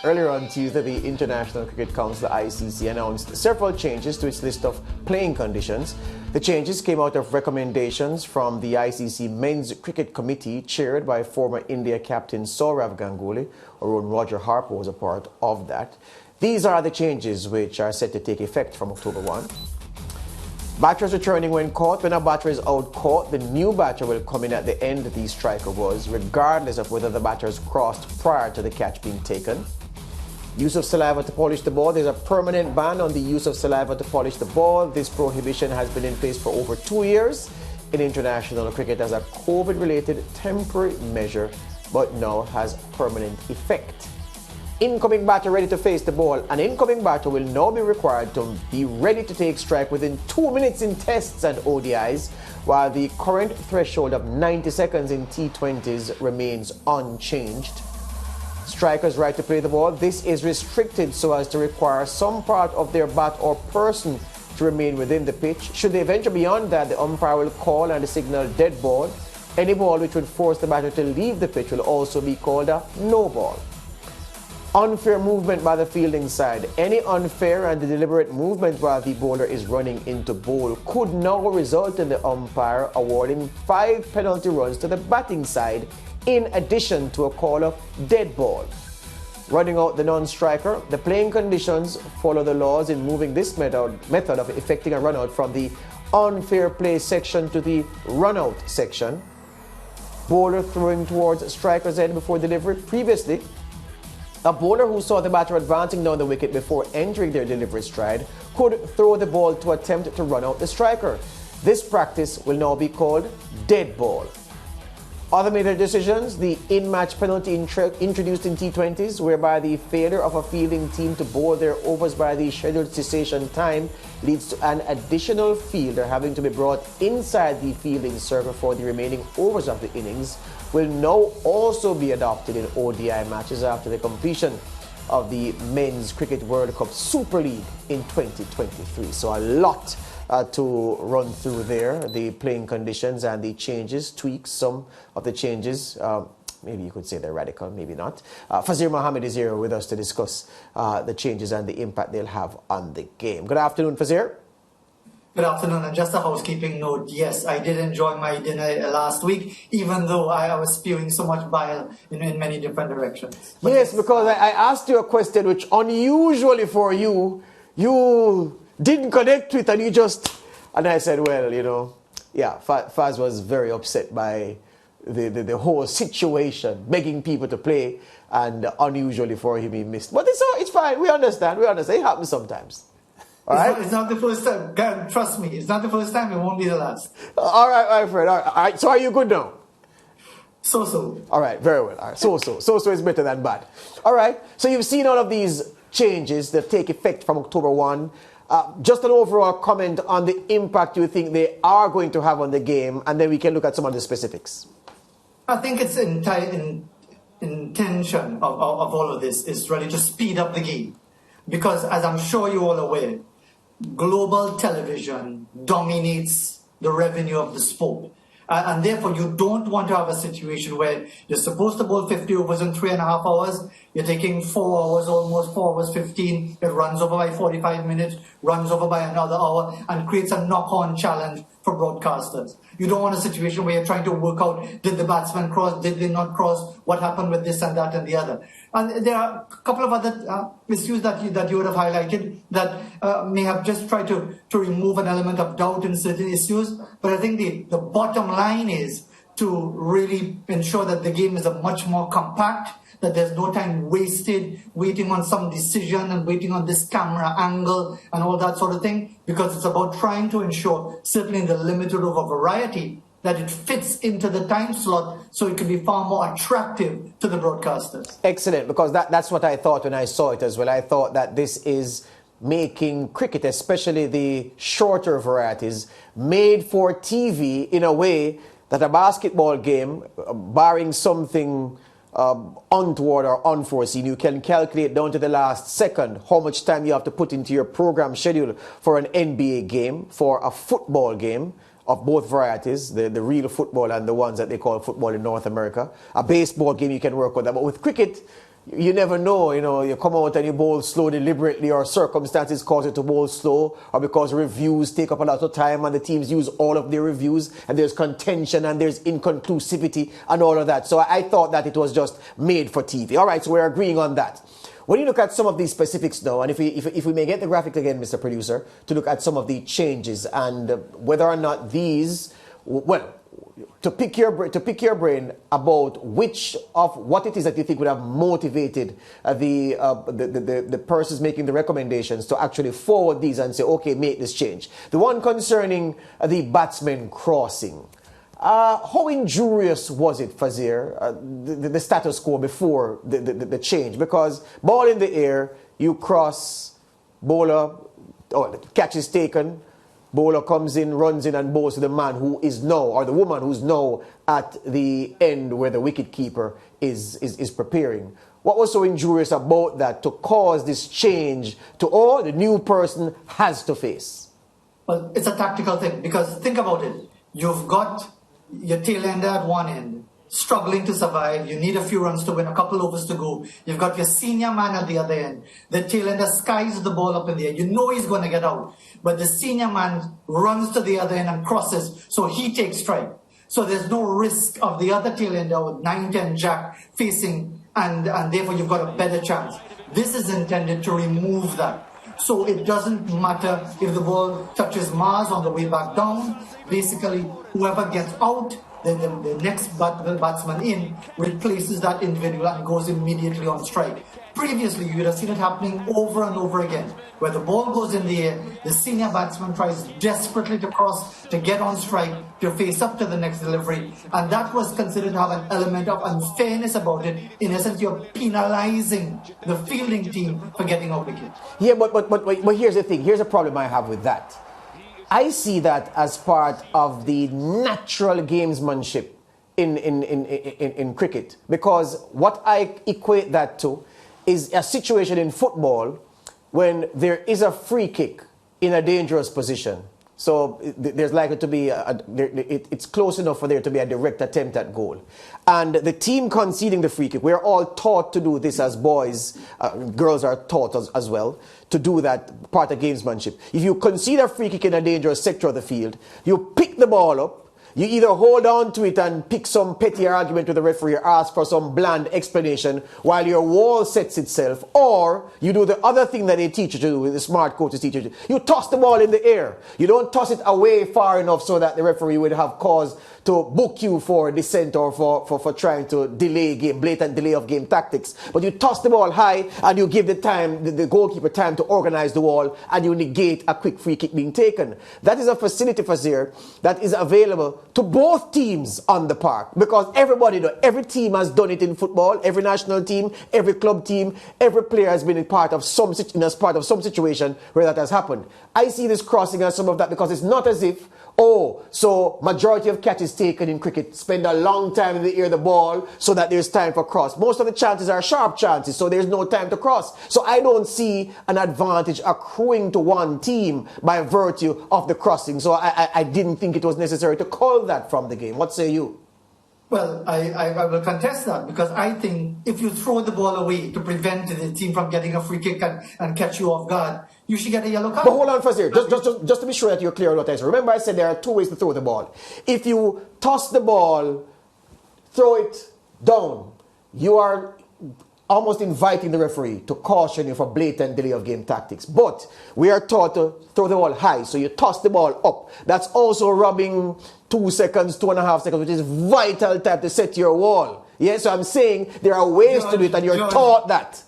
Earlier on Tuesday, the International Cricket Council, the ICC, announced several changes to its list of playing conditions. The changes came out of recommendations from the ICC Men's Cricket Committee, chaired by former India captain Sourav Ganguly, or Roger Harper was a part of that. These are the changes which are set to take effect from October 1. Batters returning when caught. When a batter is out caught, the new batter will come in at the end the striker was, regardless of whether the batter is crossed prior to the catch being taken. Use of saliva to polish the ball. There's a permanent ban on the use of saliva to polish the ball. This prohibition has been in place for over 2 years in international cricket as a COVID-related temporary measure, but now has permanent effect. Incoming batter ready to face the ball. An incoming batter will now be required to be ready to take strike within 2 minutes in tests and ODIs, while the current threshold of 90 seconds in T20s remains unchanged. Strikers' right to play the ball. This is restricted so as to require some part of their bat or person to remain within the pitch. Should they venture beyond that, the umpire will call and signal dead ball. Any ball which would force the batter to leave the pitch will also be called a no ball. Unfair movement by the fielding side. Any unfair and deliberate movement while the bowler is running into bowl could now result in the umpire awarding 5 penalty runs to the batting side, in addition to a call of dead ball. Running out the non-striker. The playing conditions follow the laws in moving this method of effecting a run out from the unfair play section to the runout section. Bowler throwing towards striker's head before delivery. Previously, a bowler who saw the batter advancing down the wicket before entering their delivery stride could throw the ball to attempt to run out the striker. This practice will now be called dead ball. Other major decisions: the in-match penalty introduced in T20s, whereby the failure of a fielding team to bowl their overs by the scheduled cessation time leads to an additional fielder having to be brought inside the fielding circle for the remaining overs of the innings, will now also be adopted in ODI matches after the completion of the Men's Cricket World Cup Super League in 2023. So a lot to run through there, the playing conditions and the changes, tweaks, some of the changes. Maybe you could say they're radical, maybe not. Fazeer Mohammed is here with us to discuss the changes and the impact they'll have on the game. Good afternoon, Fazeer. Good afternoon, and just a housekeeping note. Yes, I did enjoy my dinner last week, even though I was spewing so much bile in many different directions. But yes, because I asked you a question which unusually for you, you didn't connect with, and you just, and I said, well, you know, yeah, Faz was very upset by the whole situation, begging people to play, and unusually for him, he missed. But it's fine, we understand, it happens sometimes. All right? It's not the first time. God, trust me, it's not the first time. It won't be the last. All right, my friend. All right. So are you good now? So. All right, very well. All right. So is better than bad. All right. So you've seen all of these changes that take effect from October 1. Just an overall comment on the impact you think they are going to have on the game, and then we can look at some of the specifics. I think it's intention of all of this is really to speed up the game. Because, as I'm sure you're all aware, global television dominates the revenue of the sport. And therefore, you don't want to have a situation where you're supposed to bowl 50 overs in 3.5 hours. You're taking 4 hours, almost 4 hours 15. It runs over by 45 minutes, runs over by another hour, and creates a knock-on challenge for broadcasters. You don't want a situation where you're trying to work out, did the batsman cross, did they not cross, what happened with this and that and the other. And there are a couple of other issues that you would have highlighted that may have just tried to remove an element of doubt in certain issues. But I think the bottom line is to really ensure that the game is a much more compact, that there's no time wasted waiting on some decision and waiting on this camera angle and all that sort of thing, because it's about trying to ensure, certainly in the limited over variety, that it fits into the time slot so it can be far more attractive to the broadcasters. Excellent, because that's what I thought when I saw it as well. I thought that this is making cricket, especially the shorter varieties, made for TV in a way that a basketball game, barring something untoward or unforeseen, you can calculate down to the last second how much time you have to put into your program schedule for an NBA game, for a football game of both varieties, the real football and the ones that they call football in North America. A baseball game, you can work with that. But with cricket, you never know, you come out and you bowl slow deliberately, or circumstances cause you to bowl slow, or because reviews take up a lot of time and the teams use all of their reviews and there's contention and there's inconclusivity and all of that. So I thought that it was just made for TV. All right, so we're agreeing on that. When you look at some of these specifics now, and if we may get the graphic again, Mr. Producer, to look at some of the changes and whether or not these, well, to pick your brain about which of what it is that you think would have motivated the persons making the recommendations to actually forward these and say, okay, make this change. The one concerning the batsman crossing. How injurious was it, Fazeer, the status quo before the change? Because ball in the air, you cross, bowler, catch is taken, bowler comes in, runs in and bowls to the man who is now, or the woman who's now at the end where the wicket keeper is preparing. What was so injurious about that to cause this change to all the new person has to face? Well, it's a tactical thing, because think about it. You've got your tail ender at one end, struggling to survive. You need a few runs to win, a couple overs to go. You've got your senior man at the other end. The tail ender skies the ball up in the air. You know he's going to get out. But the senior man runs to the other end and crosses, so he takes strike. So there's no risk of the other tail ender with 9-10 jack facing, and therefore you've got a better chance. This is intended to remove that. So it doesn't matter if the ball touches Mars on the way back down. Basically, whoever gets out, the next batsman in replaces that individual and goes immediately on strike. Previously, you would have seen it happening over and over again, where the ball goes in the air, the senior batsman tries desperately to cross, to get on strike, to face up to the next delivery, and that was considered to have an element of unfairness about it. In essence, you're penalizing the fielding team for getting out wicket. Yeah, but here's the thing. Here's a problem I have with that. I see that as part of the natural gamesmanship in cricket, because what I equate that to is a situation in football when there is a free kick in a dangerous position. So there's likely to be, it's close enough for there to be a direct attempt at goal. And the team conceding the free kick, we're all taught to do this as boys, girls are taught as well, to do that part of gamesmanship. If you concede a free kick in a dangerous sector of the field, you pick the ball up, you either hold on to it and pick some petty argument with the referee or ask for some bland explanation while your wall sets itself, or you do the other thing that they teach you to do, the smart coaches teach you to do. You toss the ball in the air. You don't toss it away far enough so that the referee would have cause to book you for dissent or for trying to delay game, blatant delay of game tactics. But you toss the ball high and you give the goalkeeper time to organize the wall, and you negate a quick free kick being taken. That is a facility, Fazeer, that is available to both teams on the park, because every team has done it in football. Every national team, every club team, every player has been a part of some situation where that has happened. I see this crossing as some of that, because it's not as if, so majority of catches taken in cricket spend a long time in the air the ball so that there's time for cross. Most of the chances are sharp chances, so there's no time to cross. So I don't see an advantage accruing to one team by virtue of the crossing. So I didn't think it was necessary to call that from the game. What say you? Well, I will contest that, because I think if you throw the ball away to prevent the team from getting a free kick and catch you off guard, you should get a yellow card. But hold on, Fazeer, just to be sure that you're clear on what I said. Remember I said there are two ways to throw the ball. If you toss the ball, throw it down, you are almost inviting the referee to caution you for blatant delay of game tactics. But we are taught to throw the ball high, so you toss the ball up. That's also robbing 2 seconds, 2.5 seconds, which is vital time to set your wall. Yeah, so I'm saying there are ways to do it, and you're taught that.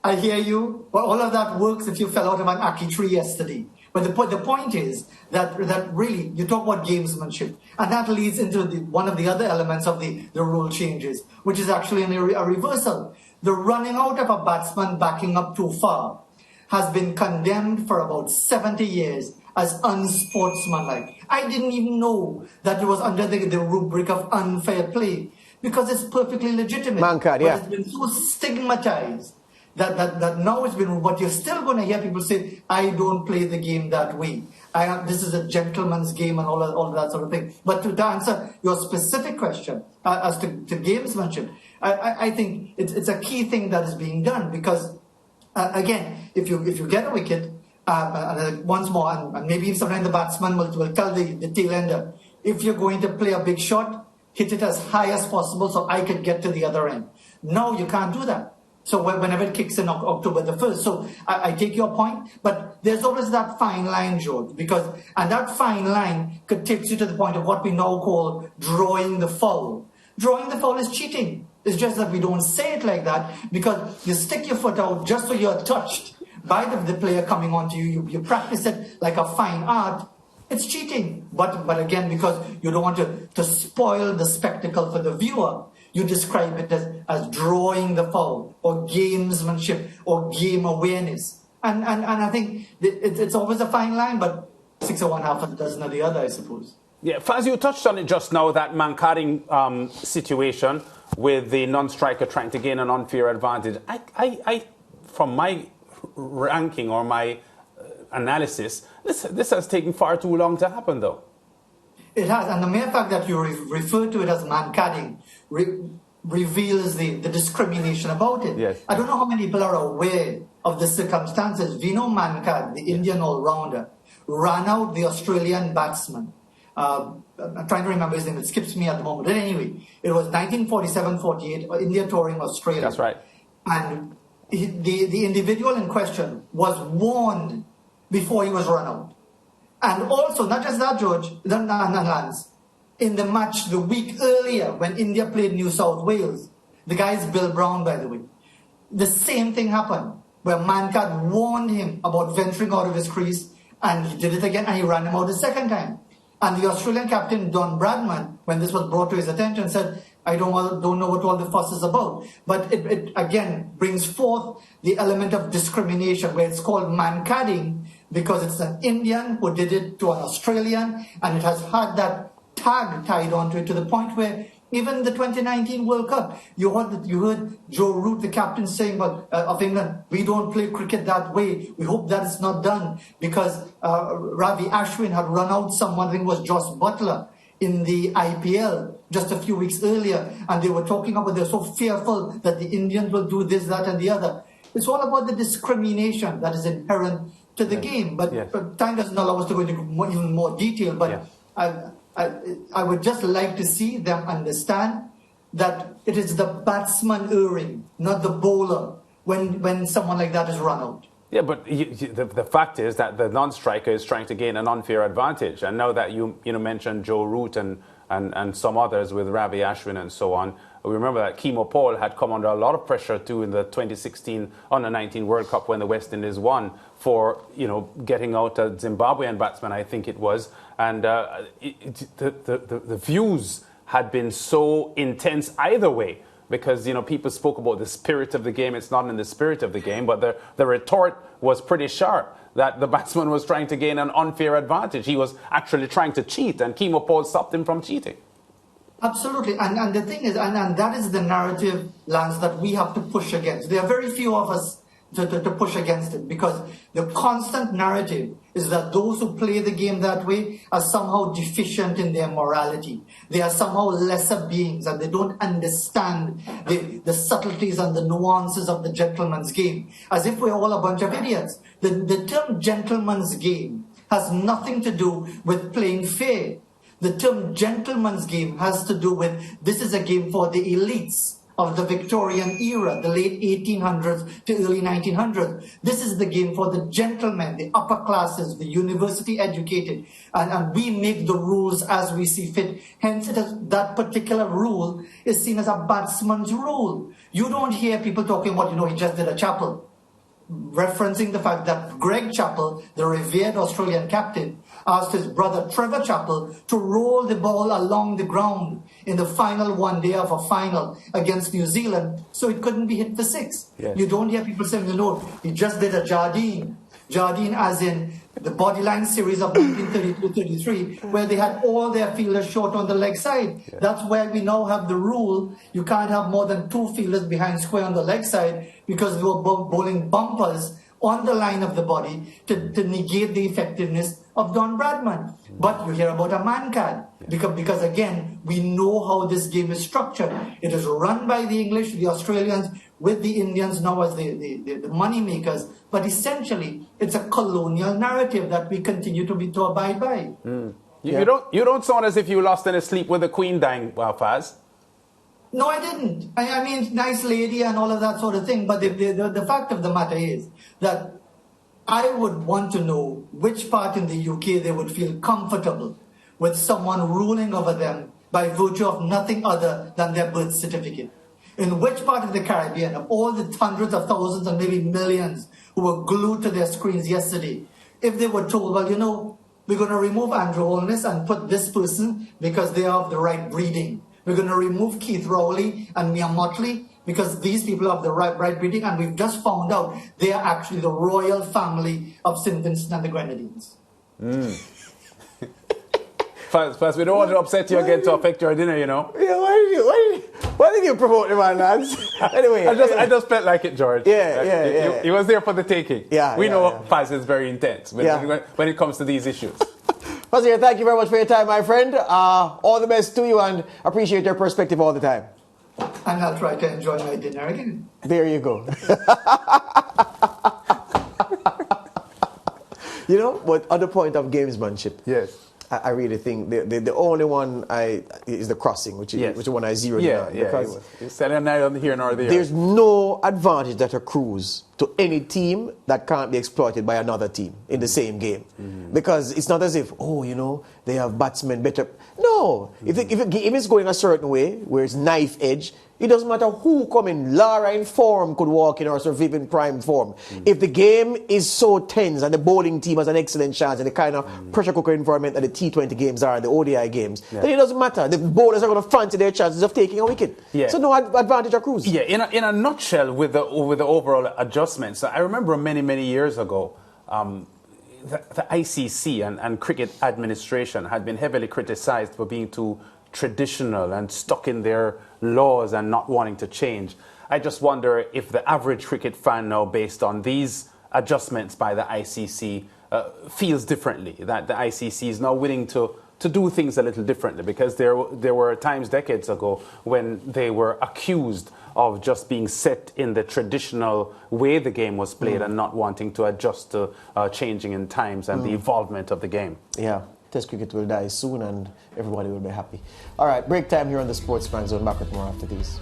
I hear you, but all of that works if you fell out of an Aki tree yesterday. But the point is that really, you talk about gamesmanship, and that leads into one of the other elements of the rule changes, which is actually a reversal. The running out of a batsman backing up too far has been condemned for about 70 years as unsportsmanlike. I didn't even know that it was under the rubric of unfair play, because it's perfectly legitimate. Man card, yeah. But it's been so stigmatized that now it's been, but you're still going to hear people say, I don't play the game that way. This is a gentleman's game and all of that sort of thing. But to answer your specific question as to gamesmanship, I think it's a key thing that is being done because, again, if you get a wicket, once more, and maybe sometimes the batsman will tell the tail ender, if you're going to play a big shot, hit it as high as possible so I could get to the other end. No, you can't do that. So whenever it kicks in October the 1st. So I take your point, but there's always that fine line, George, and that fine line could take you to the point of what we now call drawing the foul. Drawing the foul is cheating. It's just that we don't say it like that because you stick your foot out just so you're touched by the player coming onto you. You practice it like a fine art. It's cheating. But again, because you don't want to spoil the spectacle for the viewer, you describe it as drawing the foul or gamesmanship or game awareness. And I think it's always a fine line, but 6 of one, half a dozen of the other, I suppose. Yeah, Faz, you touched on it just now, that Mankading situation with the non-striker trying to gain an unfair advantage. I from my ranking or my analysis, this has taken far too long to happen, though. It has, and the mere fact that you refer to it as Mankading reveals the discrimination about it. Yes. I don't know how many people are aware of the circumstances. Vino Mankad, the Indian all-rounder, ran out the Australian batsman. I'm trying to remember his name. It skips me at the moment. But anyway, it was 1947-48, India touring Australia. That's right. And the individual in question was warned before he was run out. And also, not just that, George, Lance, in the match the week earlier when India played New South Wales, the guy is Bill Brown, by the way, the same thing happened, where Mankad warned him about venturing out of his crease, and he did it again, and he ran him out a second time. And the Australian captain, Don Bradman, when this was brought to his attention, said, I don't know what all the fuss is about. But it again brings forth the element of discrimination, where it's called Mankading, because it's an Indian who did it to an Australian, and it has had that tag tied onto it to the point where even the 2019 World Cup, you heard Joe Root, the captain, saying of England, we don't play cricket that way. We hope that it's not done because Ravi Ashwin had run out someone, I think it was Joss Butler, in the IPL just a few weeks earlier, and they were talking about they're so fearful that the Indians will do this, that, and the other. It's all about the discrimination that is inherent to the game. But time doesn't allow us to go into even more detail. But I would just like to see them understand that it is the batsman erring, not the bowler, when someone like that is run out. Yeah, but the fact is that the non-striker is trying to gain an unfair advantage. And now that you mentioned Joe Root and some others with Ravi Ashwin and so on, we remember that Kemo Paul had come under a lot of pressure too in the 2016 Under-19 World Cup when the West Indies won for getting out a Zimbabwean batsman, I think it was, and the views had been so intense either way. Because, people spoke about the spirit of the game. It's not in the spirit of the game, but the retort was pretty sharp that the batsman was trying to gain an unfair advantage. He was actually trying to cheat, and Kemo Paul stopped him from cheating. Absolutely. And the thing is, and that is the narrative, Lance, that we have to push against. There are very few of us to push against it, because the constant narrative is that those who play the game that way are somehow deficient in their morality. They are somehow lesser beings, and they don't understand the subtleties and the nuances of the gentleman's game, as if we're all a bunch of idiots. The term gentleman's game has nothing to do with playing fair. The term gentleman's game has to do with, this is a game for the elites of the Victorian era, the late 1800s to early 1900s. This is the game for the gentlemen, the upper classes, the university educated, and we make the rules as we see fit. Hence, that particular rule is seen as a batsman's rule. You don't hear people talking about, he just did a chapel, referencing the fact that Greg Chappell, the revered Australian captain, asked his brother Trevor Chappell to roll the ball along the ground in the final one day of a final against New Zealand so it couldn't be hit for six. Yes. You don't hear people saying, he just did a Jardine. Jardine as in the Bodyline series of 1932-33, where they had all their fielders short on the leg side. Yeah. That's where we now have the rule, you can't have more than 2 fielders behind square on the leg side, because we were bowling bumpers on the line of the body to negate the effectiveness of Don Bradman. But you hear about a man card, because again, we know how this game is structured. It is run by the English, the Australians, with the Indians now as the money makers. But essentially, it's a colonial narrative that we continue to abide by. You don't sound as if you lost any sleep with the Queen dying, Faz. No, I didn't. I mean, nice lady and all of that sort of thing. But the fact of the matter is that I would want to know which part in the UK they would feel comfortable with someone ruling over them by virtue of nothing other than their birth certificate. In which part of the Caribbean, of all the hundreds of thousands and maybe millions who were glued to their screens yesterday, if they were told, well, you know, we're going to remove Andrew Holness and put this person because they are of the right breeding. We're going to remove Keith Rowley and Mia Motley because these people are of the right breeding, and we've just found out they are actually the royal family of St. Vincent and the Grenadines. First, we don't want to upset you again to affect your dinner, you know. Yeah, why did you promote the man, lads? Anyway, I just felt like it, George. Yeah. He was there for the taking. We know Faz is very intense when it comes to these issues. Fazeer, thank you very much for your time, my friend. All the best to you, and appreciate your perspective all the time. And I'll try to enjoy my dinner again. There you go. You know, but on the point of gamesmanship, yes, I really think the only one is the crossing, which is the one I zeroed in on. Because it's selling neither here nor there. There's no advantage that accrues to any team that can't be exploited by another team in the same game. Because it's not as if, they have batsmen better. No. If the game is going a certain way, where it's knife edge, it doesn't matter who come in. Lara in form could walk in, or Sir Viv in prime form. If the game is so tense and the bowling team has an excellent chance in the kind of pressure cooker environment that the T20 games are, the ODI games, then it doesn't matter. The bowlers are going to fancy their chances of taking a wicket. So no advantage accrues. Yeah, in a nutshell, with the overall adjustments, I remember many years ago, the ICC and cricket administration had been heavily criticized for being too traditional and stuck in their laws and not wanting to change. I just wonder if the average cricket fan now, based on these adjustments by the ICC, feels differently, that the ICC is now willing to do things a little differently, because there were times decades ago when they were accused of just being set in the traditional way the game was played and not wanting to adjust to changing in times and the evolvement of the game. Yeah, Test cricket will die soon and everybody will be happy. All right, break time here on the SportsMax Zone. Back with more after these.